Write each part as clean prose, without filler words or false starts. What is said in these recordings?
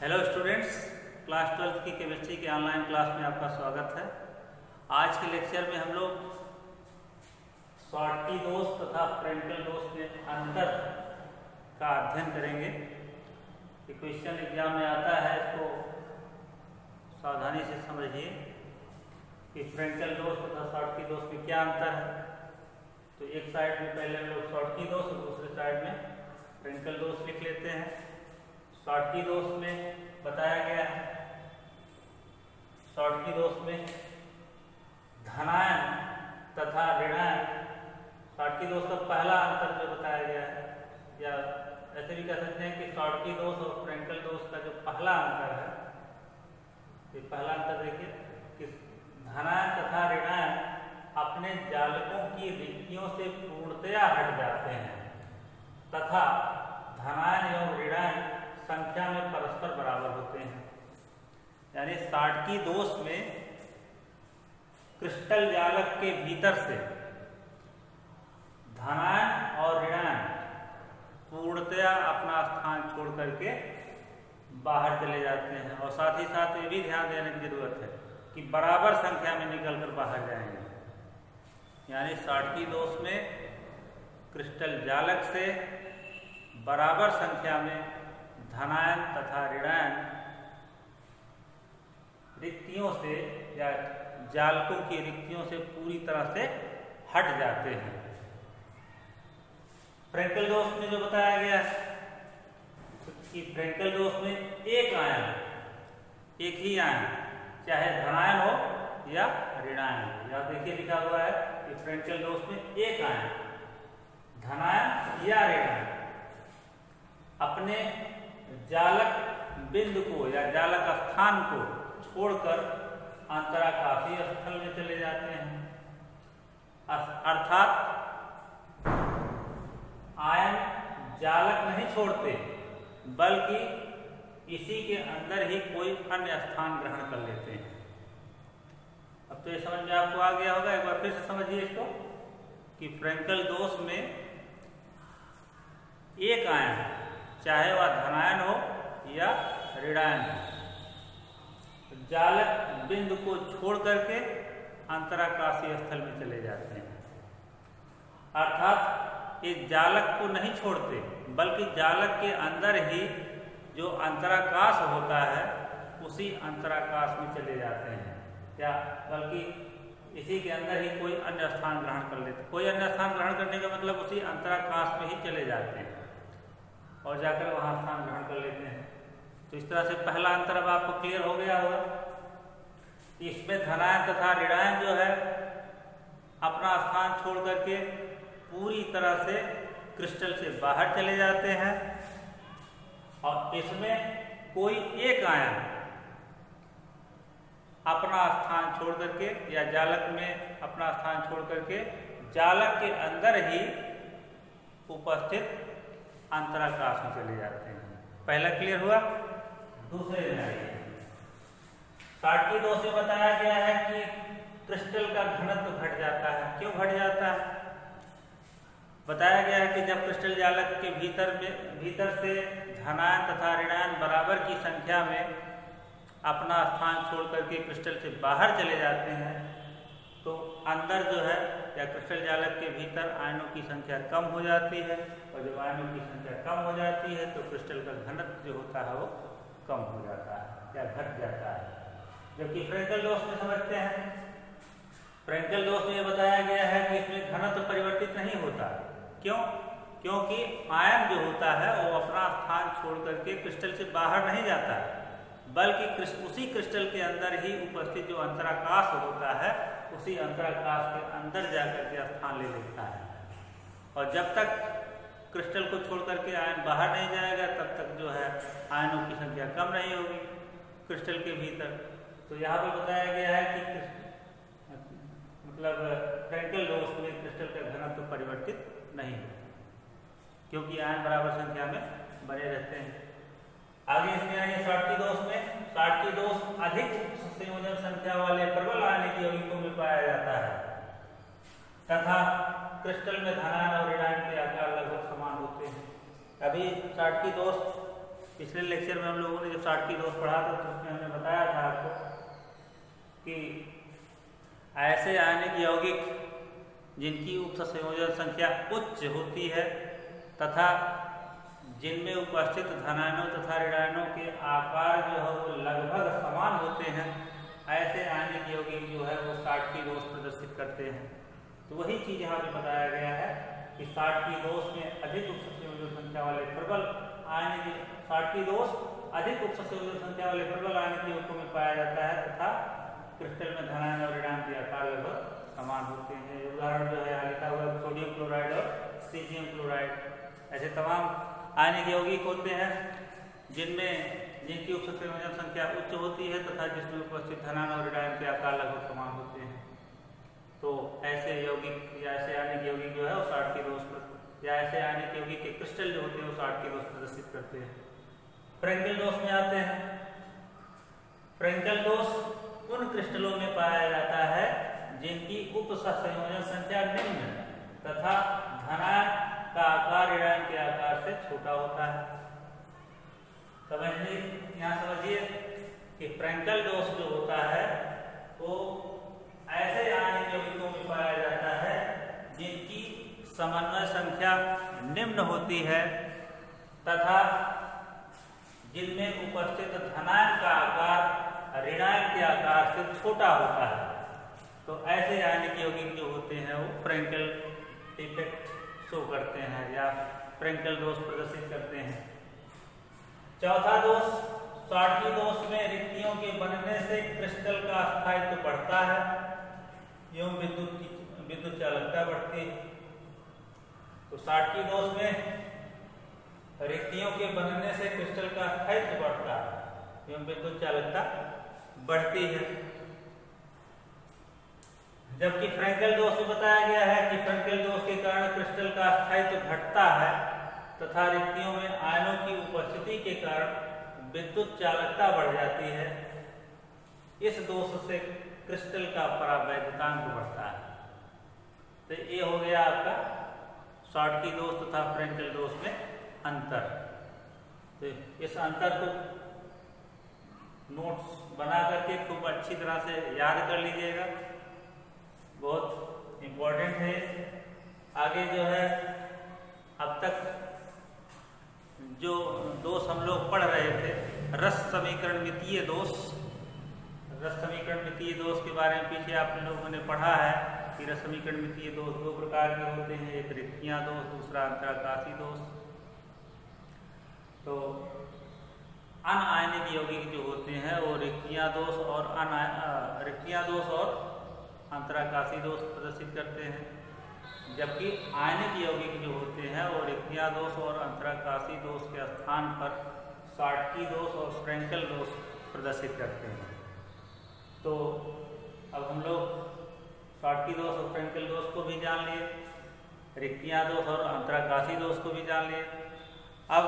Hello students, class 12 की chemistry के online class में आपका स्वागत है। आज के लेक्चर में हम लोग शॉर्टकी दोष तथा फ्रैंकल दोष में अंतर का अध्ययन करेंगे। ये क्वेश्चन एग्जाम में आता है, इसको सावधानी से समझिए कि फ्रैंकल दोष तथा शॉर्टकी दोष में क्या अंतर है। तो एक साइड में पहले हम लोग शॉर्टकी दोष और दूसरे साइड में फ्रैंकल दोष लिख लेते हैं। शॉर्टकी दोष में बताया गया है, शॉर्टकी दोष में धनायन तथा ऋणायन, शॉर्टकी दोष का पहला अंतर जो बताया गया है, या ऐसे भी कह सकते हैं कि शॉर्टकी दोष और फ्रैंकल दोष का जो पहला अंतर है, ये पहला अंतर देखिए कि धनायन तथा ऋणायन अपने जालकों की रिक्तियों से पूर्णतया हट जाते हैं तथा धनायन एवं ऋणायन संख्या में परस्पर बराबर होते हैं। यानी शॉर्टकी दोष में क्रिस्टल जालक के भीतर से धनायन और ऋणायन पूर्णतया अपना स्थान छोड़ करके बाहर चले जाते हैं, और साथ ही साथ ये भी ध्यान देने की जरूरत है कि बराबर संख्या में निकलकर बाहर जाएंगे। यानी शॉर्टकी दोष में क्रिस्टल जालक से बराबर संख्या में धनायन तथा ऋणायन रिक्तियों से या जालकों की रिक्तियों से पूरी तरह से हट जाते हैं। फ्रैंकल दोष में जो बताया गया है कि फ्रैंकल दोष में एक आयन, एक ही आयन, चाहे धनायन हो या ऋणायन हो। यहाँ देखिए लिखा हुआ है कि फ्रैंकल दोष में एक आयन, धनायन या ऋणायन अपने जालक बिंदु को या जालक स्थान को छोड़कर अंतराकाशीय स्थल में चले जाते हैं। अर्थात आयन जालक नहीं छोड़ते, बल्कि इसी के अंदर ही कोई अन्य स्थान ग्रहण कर लेते हैं। अब तो ये समझ में आपको आ गया होगा, एक बार फिर से समझिए इसको कि फ्रैंकल दोष में एक आयन, चाहे वह धनायन हो या ऋणायन हो, जालक बिंदु को छोड़ करके अंतराकाशीय स्थल में चले जाते हैं। अर्थात ये जालक को नहीं छोड़ते, बल्कि जालक के अंदर ही जो अंतराकाश होता है उसी अंतराकाश में चले जाते हैं, या बल्कि इसी के अंदर ही कोई अन्य स्थान ग्रहण कर लेते। कोई अन्य स्थान ग्रहण करने का मतलब उसी अंतराकाश में ही चले जाते हैं और जाकर वहां स्थान ग्रहण कर लेते हैं। तो इस तरह से पहला अंतर अब आपको क्लियर हो गया होगा। इसमें धनायन तथा ऋणायन जो है अपना स्थान छोड़ करके पूरी तरह से क्रिस्टल से बाहर चले जाते हैं, और इसमें कोई एक आयन अपना स्थान छोड़ करके या जालक में अपना स्थान छोड़ करके जालक के अंदर ही उपस्थित अंतराकाश में चले जाते हैं। पहला क्लियर हुआ। दूसरे में आइए, शॉर्टकी दोष में बताया गया है कि क्रिस्टल का घनत्व घट जाता है। क्यों घट जाता है? बताया गया है कि जब क्रिस्टल जालक के भीतर से धनायन तथा ऋणायन बराबर की संख्या में अपना स्थान छोड़ करके क्रिस्टल से बाहर चले जाते हैं, तो अंदर जो है या क्रिस्टल जालक के भीतर आयनों की संख्या कम हो जाती है, और जब आयनों की संख्या कम हो जाती है तो क्रिस्टल का घनत्व जो होता है वो कम हो जाता है या घट जाता है। जबकि फ्रैंकल दोष में समझते हैं, फ्रैंकल दोष में बताया गया है कि इसमें घनत्व परिवर्तित नहीं होता। क्यों? क्योंकि आयन जो होता है वो अपना स्थान छोड़ करके क्रिस्टल से बाहर नहीं जाता है, बल्कि उसी क्रिस्टल के अंदर ही उपस्थित जो अंतराकाश होता है उसी अंतराकाश के अंदर जाकर के स्थान ले लेता है। और जब तक क्रिस्टल को छोड़ करके आयन बाहर नहीं जाएगा, तब तक जो है आयनों की संख्या कम नहीं होगी क्रिस्टल के भीतर। तो यहाँ पे बताया गया है कि मतलब फ्रैंकल दोष में क्रिस्टल का घनत्व परिवर्तित नहीं होता, क्योंकि आयन बराबर संख्या में बने रहते हैं। आगे इसमें आइए शॉर्टकी दोष में। शॉर्टकी दोष अधिक संयोजन संख्या वाले प्रबल आयनिक यौगिकों में पाया जाता है तथा क्रिस्टल में धनायन और ऋणायन के आकार लगभग समान होते हैं। अभी शॉर्टकी दोष पिछले लेक्चर में हम लोगों ने जब शॉटकी दोष पढ़ा था तो उसमें हमने बताया था आपको कि ऐसे आयनिक यौगिक जिनकी उपसंयोजन संख्या उच्च होती है तथा जिनमें उपस्थित धनायनों तथा ऋणायनों के आकार जो है वो लगभग समान होते हैं, ऐसे आयनिक यौगिक जो है वो शॉटकी दोष प्रदर्शित करते हैं। तो वही चीज़ यहाँ पे बताया गया है कि शॉटकी दोष में अधिक उपसंयोजन संख्या वाले प्रबल आयनिक शॉटकी दोष अधिक उपसंयोजन संख्या वाले प्रबल आयनिक यौगिकों में पाया जाता है तथा क्रिस्टल में धनायन और ऋणायन के आकार लगभग समान होते हैं। उदाहरण जो है यहाँ लिखा हुआ है सोडियम क्लोराइड और सीजियम क्लोराइड। ऐसे तमाम आयनिक यौगिक होते हैं जिनकी उपसंयोजन संख्या उच्च होती है तथा जिसमें उपस्थित धनायन और ऋणायन के आकार लगभग समान होते हैं। तो ऐसे यौगिक या ऐसे आयनिक यौगिक जो है वो शॉटकी दोष या ऐसे आयनिक यौगिक के क्रिस्टल जो होते हैं वो शॉटकी दोष प्रदर्शित करते हैं। फ्रेंकेल दोष में आते हैं। फ्रेंकेल दोष उन क्रिस्टलों में पाया जाता है जिनकी उपसंयोजन संख्या निम्न तथा धनायन का आकार ऋणायन के आकार से छोटा होता है। समझिए, यहाँ समझिए कि फ्रेंकेल दोष जो होता है वो ऐसे आयनिक यौगिकों में पाया जाता है जिनकी समन्वय संख्या निम्न होती है तथा जिनमें उपस्थित धनायन का आकार ऋणायन के आकार से छोटा होता है। तो ऐसे आयनिक यौगिक जो होते हैं वो फ्रेंकेल इफेक्ट शो करते हैं या फ्रेंकेल दोष प्रदर्शित करते हैं। चौथा दोष, शॉटकी दोष में रिक्तियों के बनने से क्रिस्टल का स्थायित्व बढ़ता है एवं विद्युत चालकता बढ़ती है। तो शॉटकी दोष में रिक्तियों के बनने से क्रिस्टल का स्थायित्व बढ़ता है एवं विद्युत चालकता बढ़ती है। जबकि फ्रेंकेल दोष में बताया गया है कि फ्रेंकेल दोष के कारण क्रिस्टल का स्थायित्व घटता है तथा रिक्तियों में आयनों की उपस्थिति के कारण विद्युत चालकता बढ़ जाती है। इस दोष से क्रिस्टल का परावैद्युतांक बढ़ता है। तो ये हो गया आपका शॉटकी दोष तथा फ्रेंकेल दोष में अंतर। तो इस अंतर को नोट्स बना करके खूब अच्छी तरह से याद कर लीजिएगा, बहुत इम्पोर्टेंट है। आगे जो है अब तक जो दोष हम लोग पढ़ रहे थे, रस समीकरण मितीय दोष, रस समीकरण मितीय दोष के बारे में पीछे आप लोगों ने पढ़ा है कि रस समीकरण मितीय दोष दो प्रकार के होते हैं, एक रिक्तियाँ दोष, दूसरा अंतराकाशी दोष। तो अनआयनिक यौगिक जो होते हैं वो रिक्तियाँ दोष और अंतराकाशी दोष प्रदर्शित करते हैं, जबकि आयनिक यौगिक जो होते हैं वो रिक्तियाँ दोष और अंतराकाशी दोष के स्थान पर शॉटकी दोष और फ्रेंकेल दोष प्रदर्शित करते हैं। तो अब हम लोग शॉटकी दोष और फ्रेंकेल दोष को भी जान लिए, रिक्तियाँ दोष और अंतराकाशी दोष को भी जान लिए। अब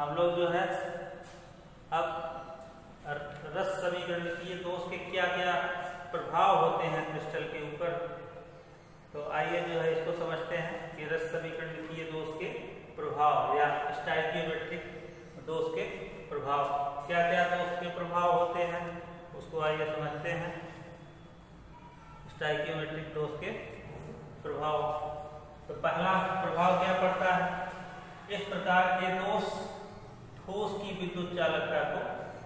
हम लोग जो है अब रस समीकरण मितीय दोष के क्या क्या प्रभाव होते हैं क्रिस्टल के ऊपर, तो आइए जो है इसको समझते हैं कि रस समीकरण मितीय दोष के प्रभाव या स्टाइकियोमेट्रिक दोष के प्रभाव, क्या क्या दोष के प्रभाव होते हैं उसको आइए समझते हैं। स्टाइकियोमेट्रिक दोष के प्रभाव, तो पहला प्रभाव क्या पड़ता है, इस प्रकार के दोष ठोस की विद्युत चालकता को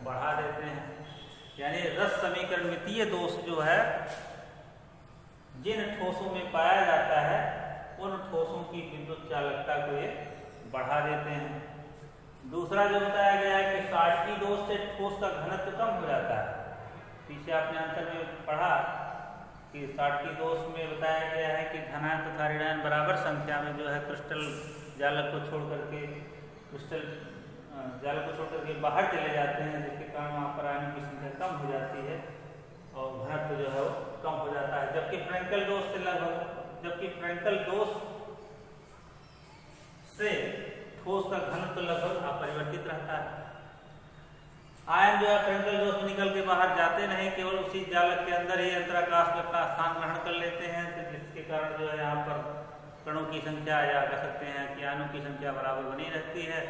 बढ़ा देते हैं। यानी रस समीकरण मितीय दोष जो है जिन ठोसों में पाया जाता है उन ठोसों की विद्युत चालकता को ये बढ़ा देते हैं। दूसरा जो बताया गया है कि शॉटकी दोष से ठोस का घनत्व कम हो जाता है। पीछे आपने अंतर में पढ़ा कि शॉटकी दोष में बताया गया है कि धनायन तथा ऋणायन बराबर संख्या में जो है क्रिस्टल जालक को छोड़ करके बाहर चले जाते हैं, जिसके कारण वहाँ पर आयनों की संख्या कम हो जाती है और घनत्व जो है वो कम हो जाता है। जबकि फ्रेंकेल दोष से ठोस का घनत्व लगभग अपरिवर्तित रहता है। आयन जो है फ्रेंकेल दोष में निकल के बाहर जाते नहीं, केवल उसी जालक के अंदर ही अंतराकाश में अपना स्थान ग्रहण कर लेते हैं, जिसके कारण जो है यहाँ पर कणों की संख्या या कह सकते हैं कि आयनों की संख्या बराबर बनी रहती है।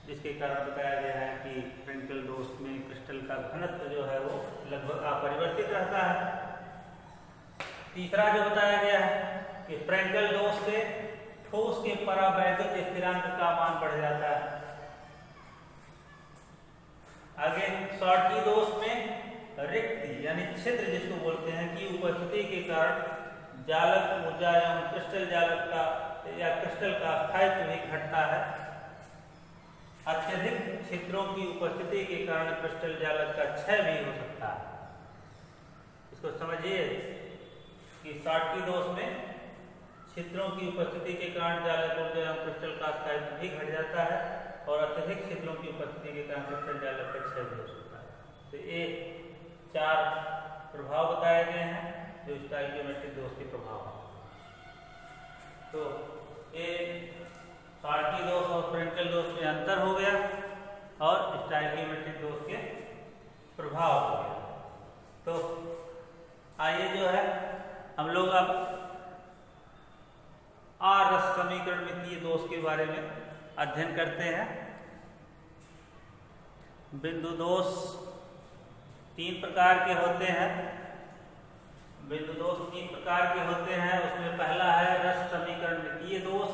जिसके कारण बताया गया है कि फ्रेंकल दोष में क्रिस्टल का घनत्व जो है वो लगभग अपरिवर्तित रहता है। तीसरा जो बताया गया है कि फ्रेंकल दोष से ठोस के परावैद्युत स्थिरांक का मान बढ़ जाता है। आगे शॉर्टकी दोष में रिक्ति यानी छिद्र जिसको बोलते हैं की उपस्थिति के कारण जालक ऊर्जा एवं क्रिस्टल जालक का या क्रिस्टल का स्थायित्व भी घटता है। अत्यधिक छिद्रों की उपस्थिति के कारण क्रिस्टल जालक का क्षय भी हो सकता है। इसको समझिए कि शॉर्टकी दोष में छिद्रों की उपस्थिति के कारण जालक ऊर्जा एवं क्रिस्टल का स्थायित्व भी घट जाता है और अत्यधिक छिद्रों की उपस्थिति के कारण क्रिस्टल जालक का क्षय भी हो सकता है। तो ये 4 प्रभाव बताए गए हैं जो स्टाइकियोमेट्रिक दोष के प्रभाव हैं। तो ये शॉर्टकी दोष और फ्रेंकल दोष में अंतर हो गया और स्टाइकियोमेट्रिक दोष के प्रभाव हो गया। तो आइए जो है हम लोग अब आरस समीकरण मितीय दोष के बारे में अध्ययन करते हैं। बिंदु दोष 3 प्रकार के होते हैं। बिंदु दोष 3 प्रकार के होते हैं। उसमें पहला है रस समीकरण मितीय दोष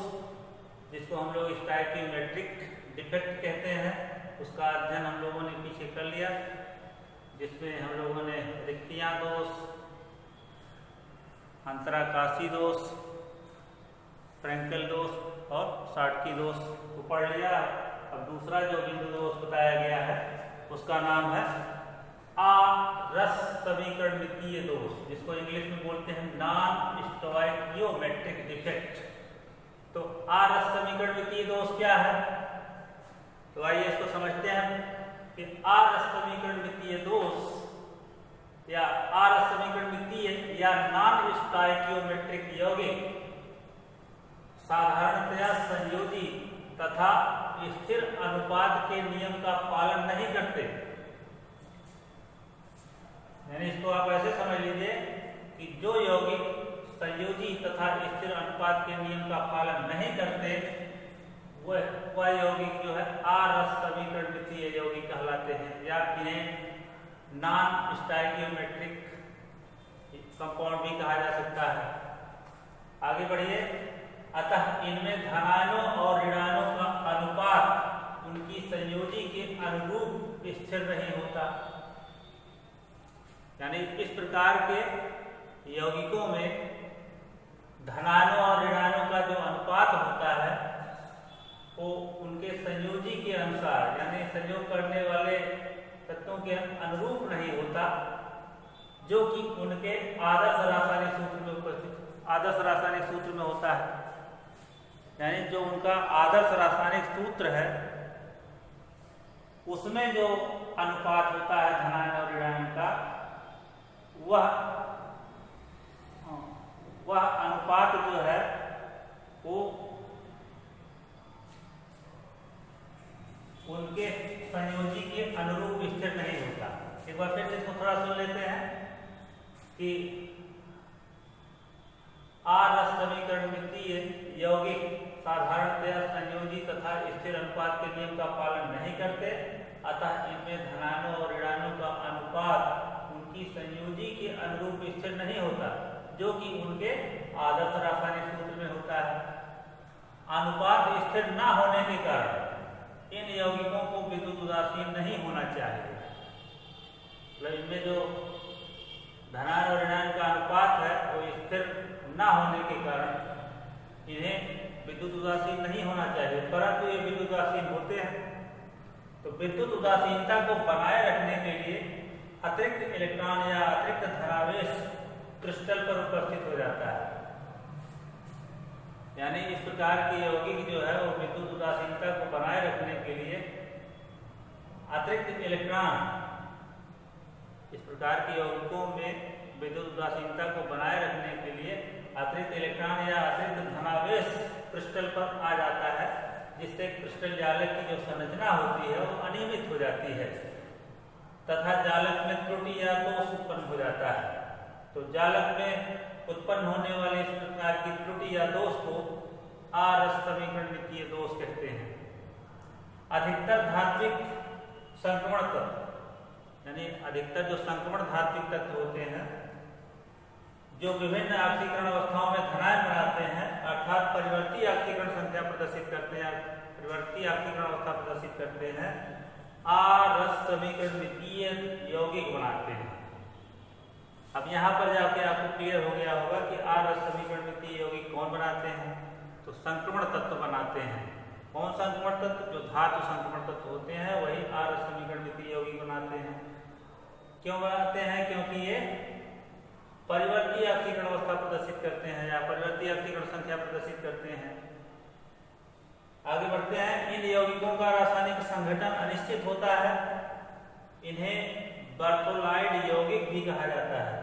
जिसको हम लोग स्टाइकियोमेट्रिक डिफेक्ट कहते हैं। उसका अध्ययन हम लोगों ने पीछे कर लिया, जिसमें हम लोगों ने रिक्तियां दोष, अंतराकाशी दोष, फ्रेंकल दोष और शॉर्टकी दोष को पढ़ लिया। अब दूसरा जो बिंदु दोष बताया गया है उसका नाम है आरस समीकरण मितीय दोष, जिसको इंग्लिश में बोलते हैं नॉन स्टोइकियोमेट्रिक डिफेक्ट। तो आरस समीकरण मितीय दोष क्या है? तो आइए इसको समझते हैं कि आरस समीकरण मितीय दोष या आरस समीकरण मितीय या नॉन स्टोइकियोमेट्रिक यौगिक साधारणतया संयोजी तथा स्थिर अनुपात के नियम का पालन नहीं करते। यानी इसको आप ऐसे समझ लीजिए कि जो यौगिक संयोजी तथा स्थिर अनुपात के नियम का पालन नहीं करते वह यौगिक जो है आरस समीकरण मितीय यौगिक कहलाते हैं या इन्हें नॉन स्टोइकियोमेट्रिक कंपाउंड भी कहा जा सकता है। आगे बढ़िए। अतः इनमें धनायनों और ऋणायनों का अनुपात उनकी संयोजी के अनुरूप स्थिर नहीं होता। यानी इस प्रकार के यौगिकों में धनायनों और ऋणायनों का जो अनुपात होता है वो उनके संयोजी के अनुसार यानी संयोग करने वाले तत्वों के अनुरूप नहीं होता, जो कि उनके आदर्श रासायनिक सूत्र में होता है। यानी जो उनका आदर्श रासायनिक सूत्र है उसमें जो अनुपात होता है धनायन और ऋणायन का वह अनुपात जो है वो उनके संयोजी के अनुरूप स्थिर नहीं होता। एक बार फिर इसको थोड़ा सुन लेते हैं कि आरस समीकरण मितीय यौगिक साधारणतया संयोजी तथा स्थिर अनुपात के नियम का पालन नहीं करते, अतः इनमें धनायनों और ऋणायनों का अनुपात उनकी संयोजी के अनुरूप स्थिर नहीं होता, जो कि उनके आदर्श रासायनिक सूत्र में होता है। अनुपात स्थिर न होने के कारण इन यौगिकों को विद्युत उदासीन नहीं होना चाहिए। मतलब इनमें जो धनायन और ऋणायन का अनुपात है वो स्थिर न होने के कारण इन्हें विद्युत उदासीन नहीं होना चाहिए, परंतु ये विद्युत उदासीन होते हैं। तो विद्युत उदासीनता को बनाए रखने के लिए अतिरिक्त इलेक्ट्रॉन या अतिरिक्त धनावेश क्रिस्टल पर उपस्थित हो जाता है। यानी इस प्रकार के यौगिक जो है वो विद्युत उदासीनता को बनाए रखने के लिए अतिरिक्त इलेक्ट्रॉन, इस प्रकार के यौगिकों में विद्युत उदासीनता को बनाए रखने के लिए अतिरिक्त इलेक्ट्रॉन या अतिरिक्त धनावेश क्रिस्टल पर आ जाता है, जिससे क्रिस्टल जालक की जो संरचना होती है वो अनियमित हो जाती है तथा जालक में त्रुटि या दोष उत्पन्न हो जाता है। तो जालक में उत्पन्न होने वाले इस प्रकार की त्रुटि या दोष को आरस समीकरण मितीय दोष कहते हैं। अधिकतर धात्विक संक्रमण तत्व, यानी अधिकतर जो संक्रमण धात्विक तत्व होते हैं जो विभिन्न ऑक्सीकरण अवस्थाओं में धनायन बनाते हैं, अर्थात परिवर्ती ऑक्सीकरण संख्या प्रदर्शित करते हैं, परिवर्ती ऑक्सीकरण अवस्था प्रदर्शित करते हैं, आरस समीकरण द्वितीय यौगिक बनाते हैं। अब यहाँ पर जाके आपको क्लियर हो गया होगा कि आरस समीकरण द्वितीय यौगिक कौन बनाते हैं, तो संक्रमण तत्व बनाते हैं। कौन संक्रमण तत्व? जो धातु संक्रमण तत्व होते हैं वही आरस समीकरण द्वितीय यौगिक बनाते हैं। क्यों बनाते हैं? क्योंकि ये परिवर्ती ऑक्सीकरण अवस्था प्रदर्शित करते हैं या परिवर्ती ऑक्सीकरण संख्या प्रदर्शित करते हैं। आगे बढ़ते हैं। इन यौगिकों का रासायनिक संघटन अनिश्चित होता है, इन्हें बर्थोलाइड यौगिक भी कहा जाता है।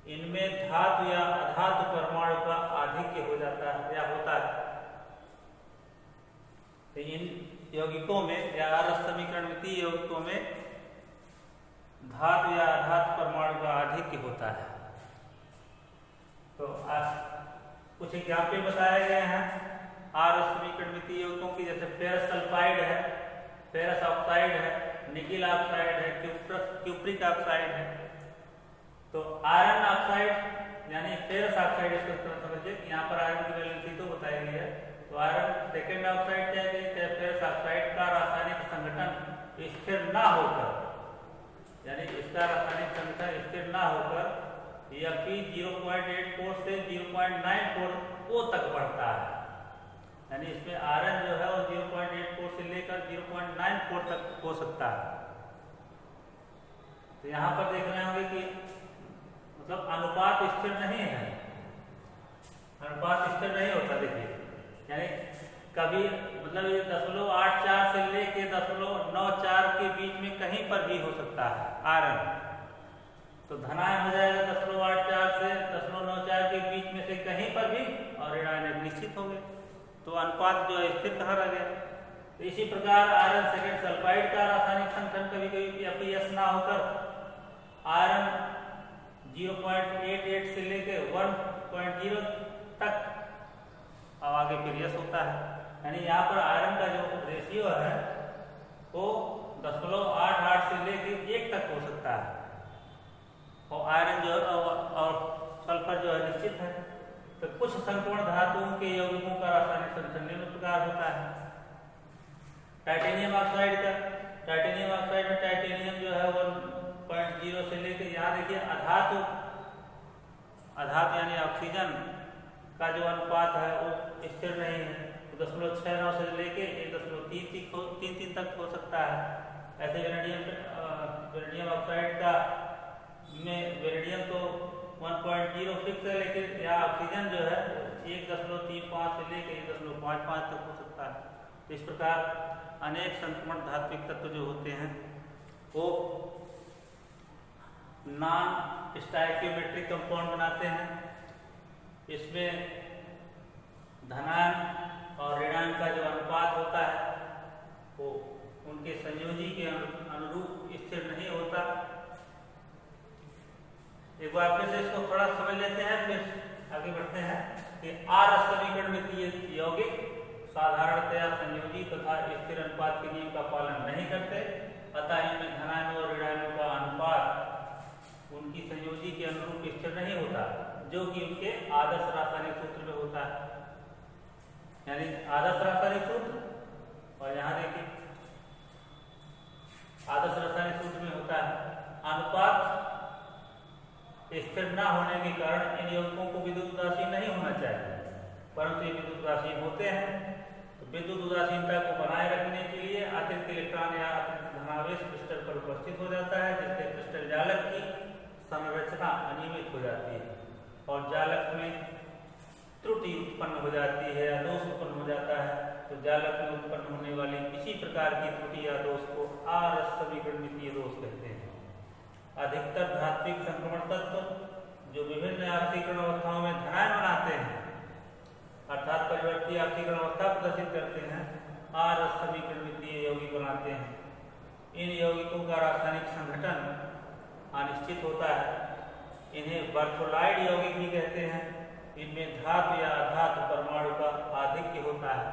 इनमें धातु या अधातु परमाणु का आधिक्य हो जाता है या होता है। तो इन यौगिकों में या आरस समीकरण द्वितीय यौगिकों में धातु या अधातु परमाणु का आधिक्य होता है। तो आज कुछ एग्जाम्पल बताए गए हैं आरस समीकरण द्वितीय यौगिकों की, जैसे फेरस सल्फाइड है, फेरस ऑक्साइड है, निकिल ऑक्साइड है, क्यूप्रिक ऑक्साइड है। तो आयरन ऑक्साइड यानी फेरस ऑक्साइड, इसको तरह समझिए कि यहाँ पर आयरन की वैलेंसी तो बताई गई है। तो आयरन सेकेंड ऑक्साइड चाहे फेरस ऑक्साइड का रासायनिक संगठन स्थिर ना होकर, यानी इसका रासायनिक संगठन स्थिर ना होकर Fe 0.84 से 0.94 तक बढ़ता है। यानी इसमें आयरन जो है वो 0.84 से लेकर 0.94 तक हो सकता है। तो यहाँ पर देख रहे होंगे कि मतलब अनुपात स्थिर नहीं है, अनुपात स्थिर नहीं होता। देखिए यानी कभी मतलब ये 0.84 से लेके 0.94 के बीच में कहीं पर भी हो सकता है आयरन। तो धनायन हो जाएगा 0.84 से 0.94 के बीच में से कहीं पर भी, और ऋणायन निश्चित हो गए। तो अनुपात जो है स्थिर कहाँ रह गया। तो इसी प्रकार आयरन सेकेंड सल्फाइड का रासायनिक संगठन कभी कभी FeS ना होकर आयरन 0.88 से लेके 1.0 तक अब आगे फिर यस होता है। यानी यहाँ पर आयरन का जो रेशियो है वो 0.88 से लेके 1 तक हो सकता है, और आयरन जो और सल्फर जो है निश्चित है। तो कुछ संक्रमण धातुओं के यौगिकों का रासायनिक संगठन निम्न प्रकार होता है। टाइटेनियम ऑक्साइड का, टाइटेनियम ऑक्साइड में टाइटेनियम जो है 1.0 से लेकर यहाँ देखिए अधातु यानी ऑक्सीजन का जो अनुपात है वो स्थिर नहीं है। तो 0.69 से लेके 1.33 तक हो सकता है। ऐसे वेनेडियम ऑक्साइड का में वेनेडियम तो 1.0 फिक्स है, लेकिन यहाँ ऑक्सीजन जो है 1.35 से लेकर 1.55 तक हो सकता है। तो इस प्रकार अनेक संक्रमण धात्विक तत्व जो होते हैं वो नॉन स्टाइकियोमेट्रिक कंपाउंड बनाते हैं। इसमें धनायन और ऋणायन का जो अनुपात होता है वो उनके संयोजी के अनुरूप स्थिर नहीं होता। एक बार फिर से इसको थोड़ा समझ लेते हैं, फिर आगे बढ़ते हैं कि आरस समीकरण में यौगिक साधारणतया संयोजी तथा स्थिर अनुपात के नियम का पालन नहीं करते, अतः इनमें धनायनों और ऋणायनों का अनुपात उनकी संयोजी के अनुरूप स्थिर नहीं होता, जो कि उनके आदर्श रासायनिक सूत्र में होता है। यानी आदर्श रासायनिक सूत्र, और यहाँ देखिए आदर्श रासायनिक सूत्र में होता है अनुपात स्थिर न होने के कारण इन यौगिकों को विद्युत उदासीन नहीं होना चाहिए, परंतु ये विद्युत उदासीन होते हैं। तो विद्युत उदासीनता को बनाए रखने के लिए अतिरिक्त इलेक्ट्रॉन या अतिरिक्त धनावेश क्रिस्टल पर उपस्थित हो जाता है, जिससे क्रिस्टल जालक की संरचना अनियमित हो जाती है और जालक में त्रुटि उत्पन्न हो जाती है या दोष उत्पन्न हो जाता है। तो जालक में उत्पन्न होने वाली किसी प्रकार की त्रुटि या दोष को आरस समीकरण द्वितीय दोष कहते हैं। अधिकतर धात्विक संक्रमण तत्व जो विभिन्न ऑक्सीकरण अवस्थाओं में धनायन बनाते हैं, अर्थात परिवर्ती ऑक्सीकरण अवस्था प्रदर्शित करते हैं, आरस समीकरण द्वितीय यौगिक बनाते हैं। इन यौगिकों का रासायनिक संगठन अनिश्चित होता है, इन्हें बर्थोलाइड यौगिक भी कहते हैं। इनमें धातु या अधातु परमाणु का आधिक्य होता है।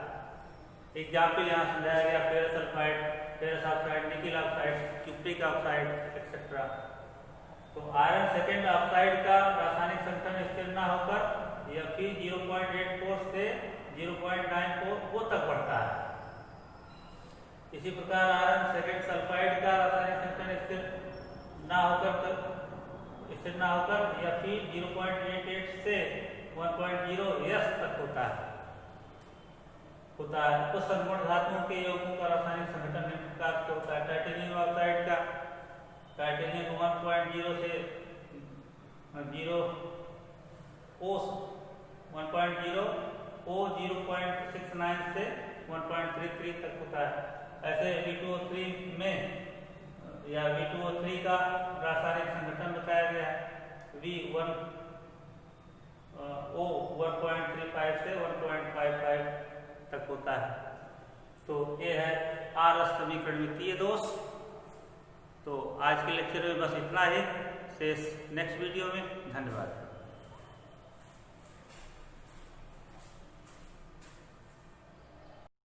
एग्जाम्पल यहाँ समझाया गया ferrous sulphide, ferrous oxide, nickel oxide, cupric oxide etcetera. तो आयरन सेकेंड ऑक्साइड का रासायनिक संगठन स्थिर न होकर यह फिर 0.84 से 0.94 तक बढ़ता है। इसी प्रकार आयरन सेकेंड सल्फाइड का रासायनिक संगठन स्थिर न होकर यह फिर 0.88 से 1.0 तक होता है। कुछ संपूर्ण धातुओं के यौगों का रासायनिक संगठन निम्न प्रकार से होता है। टाइटेनियम ऑक्साइड का टाइटेनियम 1.0 से 0 O 1.0 O 0.69 से 1.33 तक होता है। ऐसे V2O3 में या V2O3 का रासायनिक संगठन बताया गया है V1 O 1.35 से 1.55 तक होता है। तो ये है आरस समीकरण मितीय दोष। तो आज के लेक्चर में बस इतना ही। शेष नेक्स्ट वीडियो में। धन्यवाद।